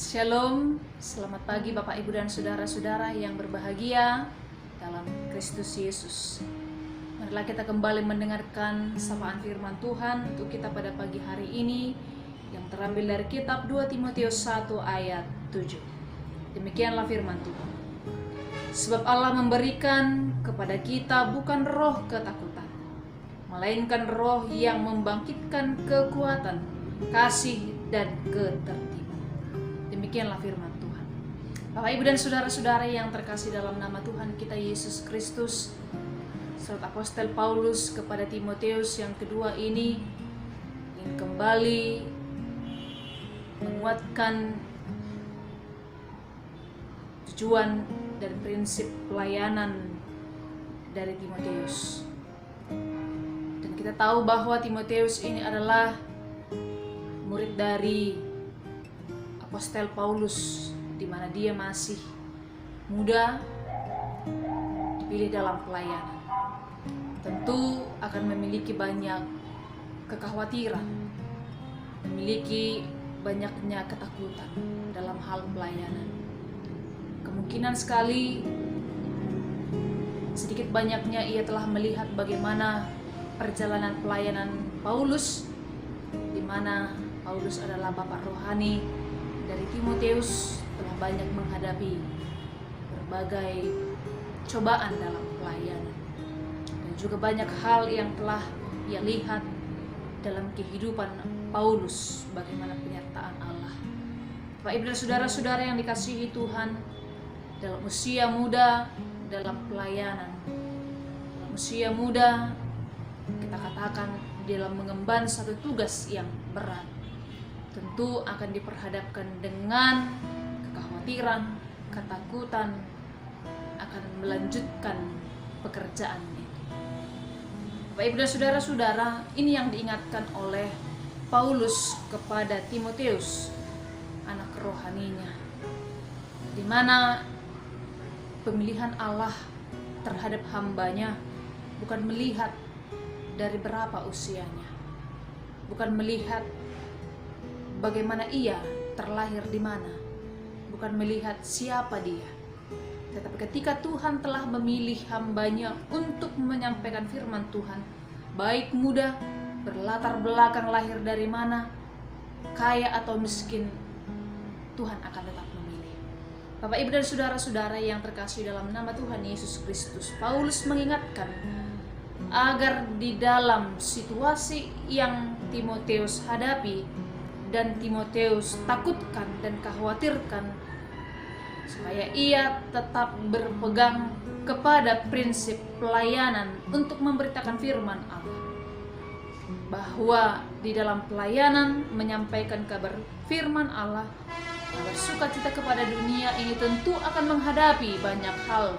Shalom, selamat pagi Bapak Ibu dan saudara-saudara yang berbahagia dalam Kristus Yesus. Marilah kita kembali mendengarkan sapaan firman Tuhan untuk kita pada pagi hari ini yang terambil dari kitab 2 Timotius 1 ayat 7. Demikianlah firman Tuhan. Sebab Allah memberikan kepada kita bukan roh ketakutan, melainkan roh yang membangkitkan kekuatan, kasih dan ketertiban. Demikianlah firman Tuhan. Bapak Ibu dan saudara-saudara yang terkasih dalam nama Tuhan kita Yesus Kristus, surat Apostel Paulus kepada Timotius yang kedua ini ingin kembali menguatkan tujuan dan prinsip pelayanan dari Timotius. Dan kita tahu bahwa Timotius ini adalah murid dari Apostel Paulus, di mana dia masih muda, dipilih dalam pelayanan. Tentu akan memiliki banyak kekhawatiran, memiliki banyaknya ketakutan dalam hal pelayanan. Kemungkinan sekali sedikit banyaknya ia telah melihat bagaimana perjalanan pelayanan Paulus, di mana Paulus adalah bapak rohani dari Timotius, telah banyak menghadapi berbagai cobaan dalam pelayanan, dan juga banyak hal yang telah ia lihat dalam kehidupan Paulus, bagaimana penyertaan Allah. Bapak Ibu dan saudara-saudara yang dikasihi Tuhan, dalam usia muda, dalam pelayanan, dalam usia muda, kita katakan dalam mengemban satu tugas yang berat, tentu akan diperhadapkan dengan kekhawatiran, ketakutan akan melanjutkan pekerjaan itu. Bapak Ibu dan saudara-saudara, ini yang diingatkan oleh Paulus kepada Timotius, anak rohaninya, di mana pemilihan Allah terhadap hambanya bukan melihat dari berapa usianya, bukan melihat bagaimana ia terlahir di mana, bukan melihat siapa dia. Tetapi ketika Tuhan telah memilih hambanya untuk menyampaikan firman Tuhan, baik muda, berlatar belakang lahir dari mana, kaya atau miskin, Tuhan akan tetap memilih. Bapak Ibu dan saudara-saudara yang terkasih dalam nama Tuhan Yesus Kristus, Paulus mengingatkan agar di dalam situasi yang Timotius hadapi dan Timotius takutkan dan khawatirkan, supaya ia tetap berpegang kepada prinsip pelayanan untuk memberitakan firman Allah, bahwa di dalam pelayanan menyampaikan kabar firman Allah, kabar sukacita kepada dunia ini tentu akan menghadapi banyak hal,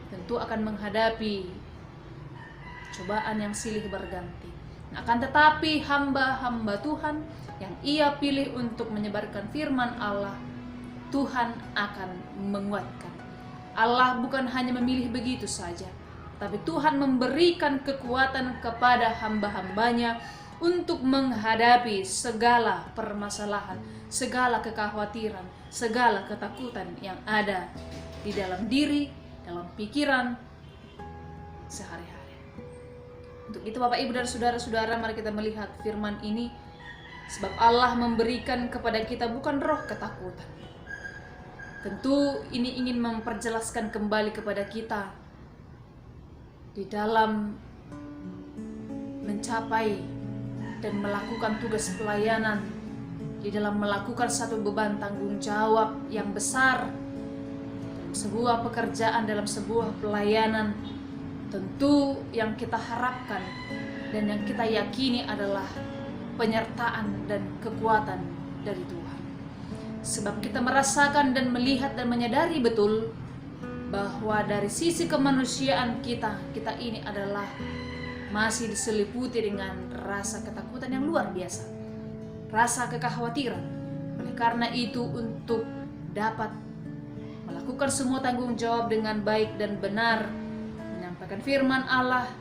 tentu akan menghadapi cobaan yang silih berganti. Akan tetapi hamba-hamba Tuhan yang ia pilih untuk menyebarkan firman Allah, Tuhan akan menguatkan. Allah bukan hanya memilih begitu saja, tapi Tuhan memberikan kekuatan kepada hamba-hambanya untuk menghadapi segala permasalahan, segala kekhawatiran, segala ketakutan yang ada di dalam diri, dalam pikiran sehari-hari. Untuk itu Bapak Ibu dan saudara-saudara, mari kita melihat firman ini. Sebab Allah memberikan kepada kita bukan roh ketakutan. Tentu ini ingin memperjelaskan kembali kepada kita di dalam mencapai dan melakukan tugas pelayanan, di dalam melakukan satu beban tanggung jawab yang besar dalam sebuah pekerjaan, dalam sebuah pelayanan. Tentu yang kita harapkan dan yang kita yakini adalah penyertaan dan kekuatan dari Tuhan. Sebab kita merasakan dan melihat dan menyadari betul bahwa dari sisi kemanusiaan kita ini adalah masih diseliputi dengan rasa ketakutan yang luar biasa, rasa kekhawatiran. Oleh karena itu, untuk dapat melakukan semua tanggung jawab dengan baik dan benar, menyampaikan firman Allah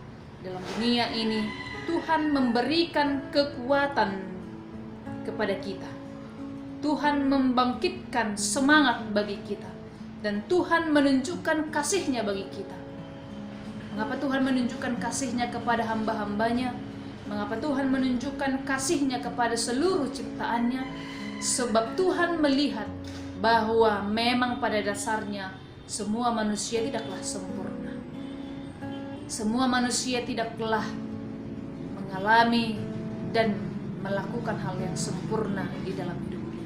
dalam dunia ini, Tuhan memberikan kekuatan kepada kita. Tuhan membangkitkan semangat bagi kita, dan Tuhan menunjukkan kasih-Nya bagi kita. Mengapa Tuhan menunjukkan kasih-Nya kepada hamba-hambanya? Mengapa Tuhan menunjukkan kasih-Nya kepada seluruh ciptaannya? Sebab Tuhan melihat bahwa memang pada dasarnya semua manusia tidaklah sempurna. Semua manusia tidaklah mengalami dan melakukan hal yang sempurna di dalam hidupnya.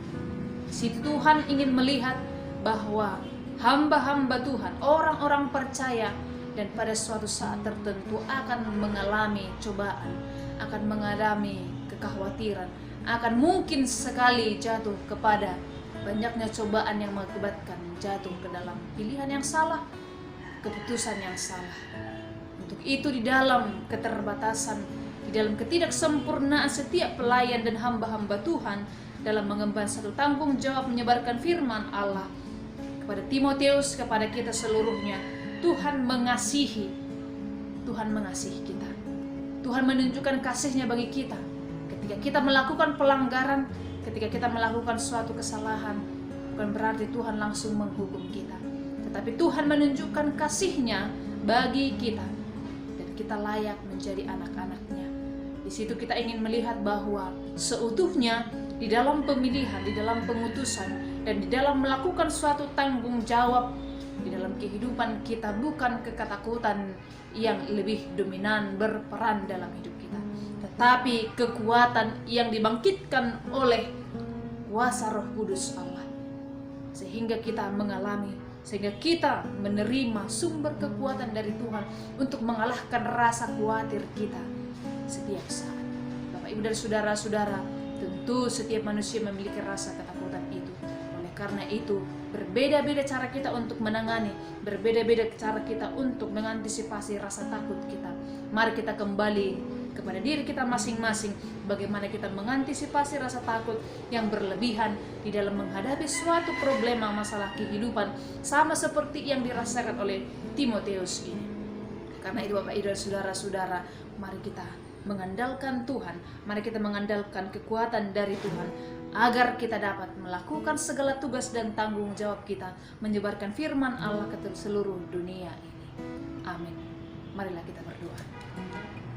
Di situ Tuhan ingin melihat bahwa hamba-hamba Tuhan, orang-orang percaya, dan pada suatu saat tertentu akan mengalami cobaan, akan mengalami kekhawatiran, akan mungkin sekali jatuh kepada banyaknya cobaan yang mengakibatkan jatuh ke dalam pilihan yang salah, keputusan yang salah. Untuk itu di dalam keterbatasan, di dalam ketidaksempurnaan setiap pelayan dan hamba-hamba Tuhan dalam mengemban satu tanggung jawab menyebarkan firman Allah kepada Timotius, kepada kita seluruhnya, Tuhan mengasihi kita. Tuhan menunjukkan kasih-Nya bagi kita. Ketika kita melakukan pelanggaran, ketika kita melakukan suatu kesalahan, bukan berarti Tuhan langsung menghukum kita, tetapi Tuhan menunjukkan kasih-Nya bagi kita, dan kita layak menjadi anak-anak-Nya. Di situ kita ingin melihat bahwa seutuhnya di dalam pemilihan, di dalam pengutusan, dan di dalam melakukan suatu tanggung jawab di dalam kehidupan kita, bukan ketakutan yang lebih dominan berperan dalam hidup kita, tetapi kekuatan yang dibangkitkan oleh kuasa Roh Kudus Allah, sehingga kita menerima sumber kekuatan dari Tuhan untuk mengalahkan rasa khawatir kita setiap saat. Bapak, Ibu, dan saudara-saudara, tentu setiap manusia memiliki rasa ketakutan itu. Oleh karena itu, berbeda-beda cara kita untuk menangani, berbeda-beda cara kita untuk mengantisipasi rasa takut kita. Mari kita kembali kepada diri kita masing-masing, bagaimana kita mengantisipasi rasa takut yang berlebihan di dalam menghadapi suatu problema masalah kehidupan, sama seperti yang dirasakan oleh Timotius ini. Karena itu Bapak, Ibu, dan saudara-saudara, mari kita mengandalkan Tuhan, mari kita mengandalkan kekuatan dari Tuhan, agar kita dapat melakukan segala tugas dan tanggung jawab kita, menyebarkan firman Allah ke seluruh dunia ini. Amin. Marilah kita berdoa.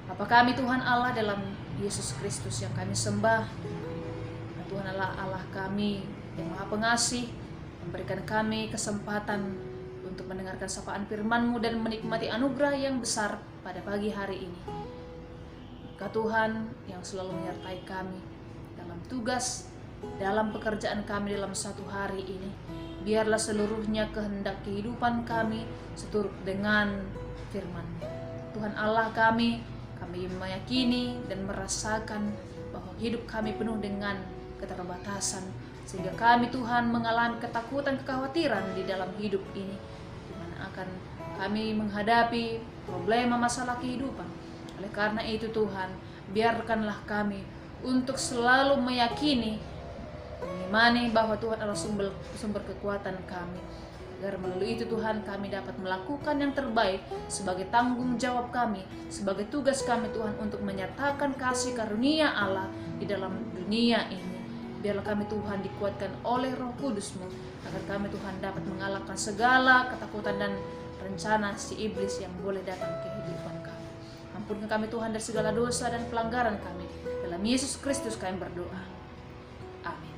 Bapa kami Tuhan Allah dalam Yesus Kristus yang kami sembah, Tuhan Allah kami yang Maha Pengasih, memberikan kami kesempatan untuk mendengarkan sapaan firman-Mu dan menikmati anugerah yang besar pada pagi hari ini. Kau Tuhan yang selalu menyertai kami dalam tugas, dalam pekerjaan kami dalam satu hari ini. Biarlah seluruhnya kehendak kehidupan kami seturut dengan firman-Mu. Tuhan Allah kami meyakini dan merasakan bahwa hidup kami penuh dengan keterbatasan, sehingga kami Tuhan mengalami ketakutan, kekhawatiran di dalam hidup ini, di mana akan kami menghadapi problema masalah kehidupan. Oleh karena itu Tuhan, biarkanlah kami untuk selalu meyakini, mengimani bahwa Tuhan adalah sumber kekuatan kami, agar melalui itu Tuhan kami dapat melakukan yang terbaik sebagai tanggung jawab kami, sebagai tugas kami Tuhan untuk menyatakan kasih karunia Allah di dalam dunia ini. Biarlah kami Tuhan dikuatkan oleh Roh Kudus-Mu, agar kami Tuhan dapat mengalahkan segala ketakutan dan rencana si iblis yang boleh datang ke kehidupan kami. Ampunkan kami Tuhan dari segala dosa dan pelanggaran kami. Dalam Yesus Kristus kami berdoa. Amin.